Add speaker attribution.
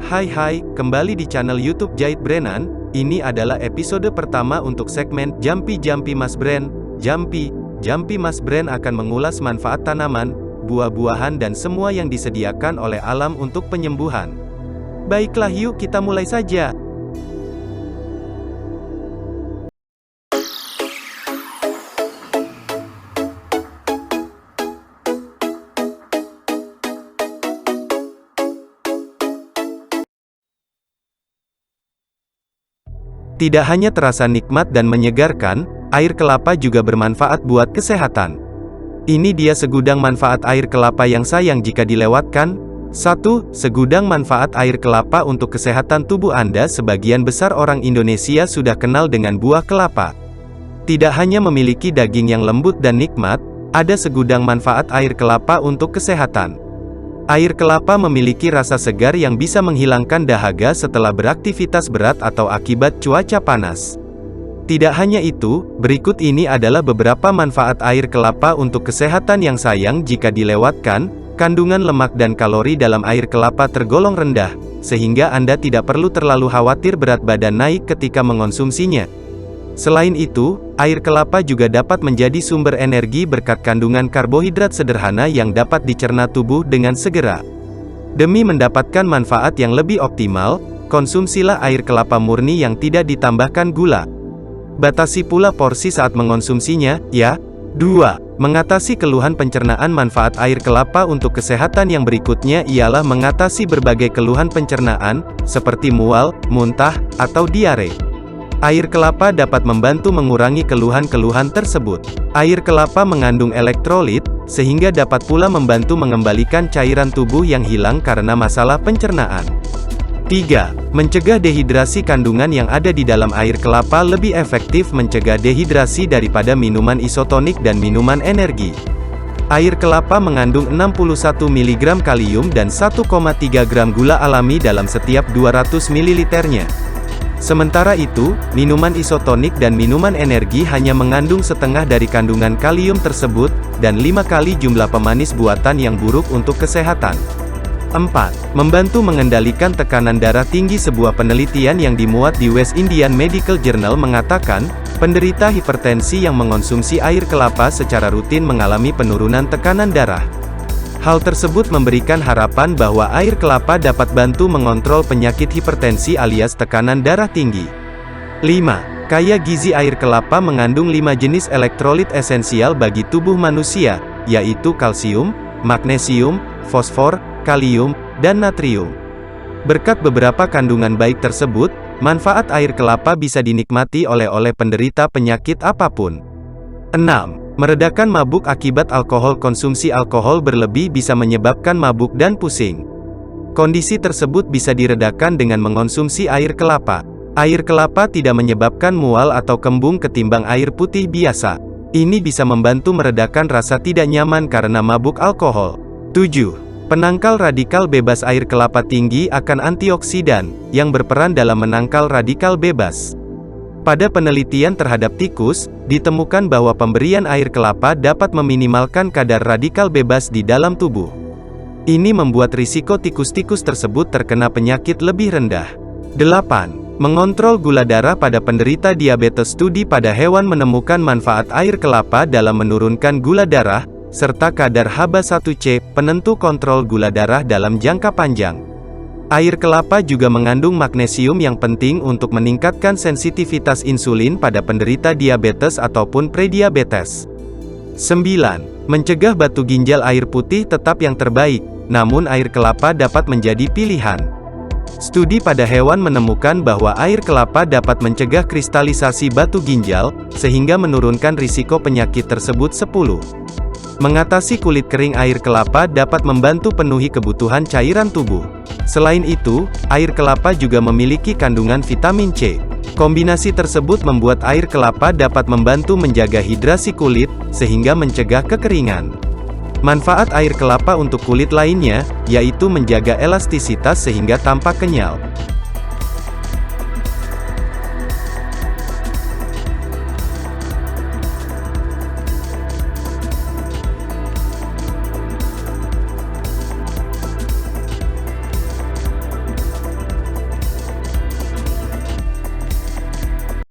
Speaker 1: Hai, kembali di channel YouTube Jahit Brennan. Ini adalah episode pertama untuk segmen Jumpy Mas Bren. Jumpy Mas Bren akan mengulas manfaat tanaman, buah-buahan dan semua yang disediakan oleh alam untuk penyembuhan. Baiklah, yuk kita mulai saja. Tidak hanya terasa nikmat dan menyegarkan, air kelapa juga bermanfaat buat kesehatan. Ini dia segudang manfaat air kelapa yang sayang jika dilewatkan. 1. Segudang manfaat air kelapa untuk kesehatan tubuh Anda. Sebagian besar orang Indonesia sudah kenal dengan buah kelapa. Tidak hanya memiliki daging yang lembut dan nikmat, ada segudang manfaat air kelapa untuk kesehatan. Air kelapa memiliki rasa segar yang bisa menghilangkan dahaga setelah beraktivitas berat atau akibat cuaca panas. Tidak hanya itu, berikut ini adalah beberapa manfaat air kelapa untuk kesehatan yang sayang jika dilewatkan. Kandungan lemak dan kalori dalam air kelapa tergolong rendah, sehingga Anda tidak perlu terlalu khawatir berat badan naik ketika mengonsumsinya. Selain itu, air kelapa juga dapat menjadi sumber energi berkat kandungan karbohidrat sederhana yang dapat dicerna tubuh dengan segera. Demi mendapatkan manfaat yang lebih optimal, konsumsilah air kelapa murni yang tidak ditambahkan gula. Batasi pula porsi saat mengonsumsinya, ya. 2. Mengatasi keluhan pencernaan. Manfaat air kelapa untuk kesehatan yang berikutnya ialah mengatasi berbagai keluhan pencernaan, seperti mual, muntah, atau diare. Air kelapa dapat membantu mengurangi keluhan-keluhan tersebut. Air kelapa mengandung elektrolit, sehingga dapat pula membantu mengembalikan cairan tubuh yang hilang karena masalah pencernaan. 3. Mencegah dehidrasi. Kandungan yang ada di dalam air kelapa lebih efektif mencegah dehidrasi daripada minuman isotonik dan minuman energi. Air kelapa mengandung 61 mg kalium dan 1,3 gram gula alami dalam setiap 200 ml-nya. Sementara itu, minuman isotonik dan minuman energi hanya mengandung setengah dari kandungan kalium tersebut, dan 5 kali jumlah pemanis buatan yang buruk untuk kesehatan. 4. Membantu mengendalikan tekanan darah tinggi. Sebuah penelitian yang dimuat di West Indian Medical Journal mengatakan, penderita hipertensi yang mengonsumsi air kelapa secara rutin mengalami penurunan tekanan darah. Hal tersebut memberikan harapan bahwa air kelapa dapat bantu mengontrol penyakit hipertensi alias tekanan darah tinggi. 5. Kaya gizi. Air kelapa mengandung 5 jenis elektrolit esensial bagi tubuh manusia, yaitu kalsium, magnesium, fosfor, kalium, dan natrium. Berkat beberapa kandungan baik tersebut, manfaat air kelapa bisa dinikmati oleh penderita penyakit apapun. 6. Meredakan mabuk. Akibat alkohol. Konsumsi alkohol berlebih bisa menyebabkan mabuk dan pusing. Kondisi tersebut bisa diredakan dengan mengonsumsi air kelapa. Air kelapa tidak menyebabkan mual atau kembung ketimbang air putih biasa. Ini bisa membantu meredakan rasa tidak nyaman karena mabuk alkohol. 7. Penangkal radikal bebas. Air kelapa tinggi akan antioksidan, yang berperan dalam menangkal radikal bebas. Pada penelitian terhadap tikus, ditemukan bahwa pemberian air kelapa dapat meminimalkan kadar radikal bebas di dalam tubuh. Ini membuat risiko tikus-tikus tersebut terkena penyakit lebih rendah. 8. Mengontrol gula darah pada penderita diabetes. Studi pada hewan menemukan manfaat air kelapa dalam menurunkan gula darah, serta kadar HbA1c, penentu kontrol gula darah dalam jangka panjang. Air kelapa juga mengandung magnesium yang penting untuk meningkatkan sensitivitas insulin pada penderita diabetes ataupun prediabetes. 9. Mencegah batu ginjal. Air putih tetap yang terbaik, namun air kelapa dapat menjadi pilihan. Studi pada hewan menemukan bahwa air kelapa dapat mencegah kristalisasi batu ginjal, sehingga menurunkan risiko penyakit tersebut 10. Mengatasi kulit kering. Air kelapa dapat membantu penuhi kebutuhan cairan tubuh. Selain itu, air kelapa juga memiliki kandungan vitamin C. Kombinasi tersebut membuat air kelapa dapat membantu menjaga hidrasi kulit, sehingga mencegah kekeringan. Manfaat air kelapa untuk kulit lainnya, yaitu menjaga elastisitas sehingga tampak kenyal.